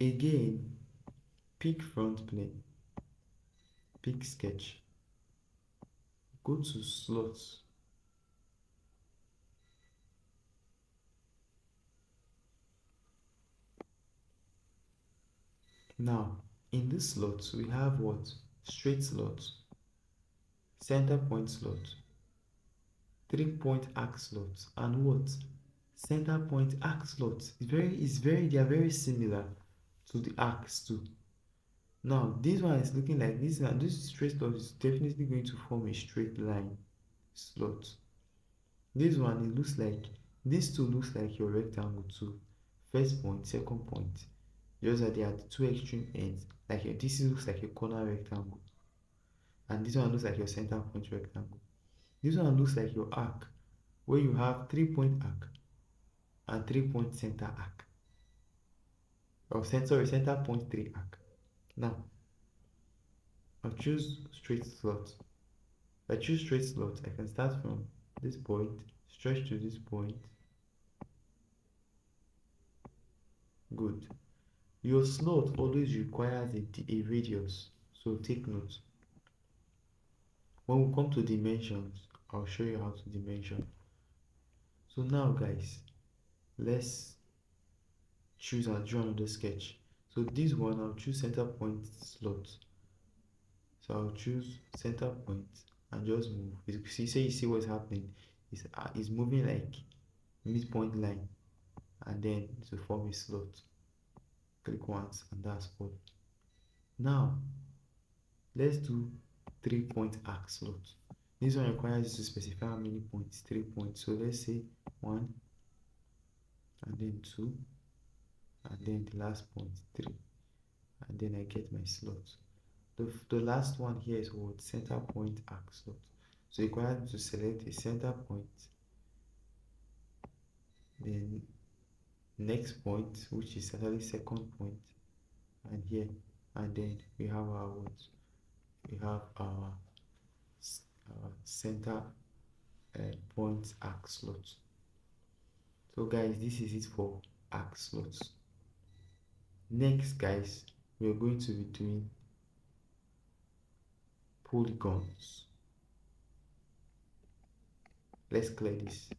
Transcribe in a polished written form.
Again, pick front plane, pick sketch, go to slots. Now, in this slot, we have what? Straight slot, center point slot, 3-point arc slot, and what? Center point arc slot. They are very similar to the arcs too. Now, this one is looking like this. Now, this straight slot is definitely going to form a straight line slot. This one, it looks like, this two looks like your rectangle too. First point, second point. Just that they are the two extreme ends. Like this looks like a corner rectangle. And this one looks like your center point rectangle. This one looks like your arc, where you have 3-point arc and 3-point center arc. Or center point 3 arc. Now, I'll choose straight slot. If I choose straight slot, I can start from this point, stretch to this point. Good. Your slot always requires a radius, so take note. When we come to dimensions, I'll show you how to dimension. So now guys, let's choose and draw another sketch. So this one, I'll choose center point slot. So I'll choose center point and just move. You see what's happening. It's moving like midpoint line, and then to form a slot. Click once and that's all. Now let's do 3-point arc slot. This one requires you to specify how many points. 3 points. So let's say 1, and then 2, and then the last point 3, and then I get my slot. The last one here is what? Center point arc slot. So it requires me to select a center point, then next point, which is actually second point, and here, and then we have our what? We have our center point arc slot. So guys, this is it for arc slots. Next guys, we are going to be doing polygons. Let's clear this.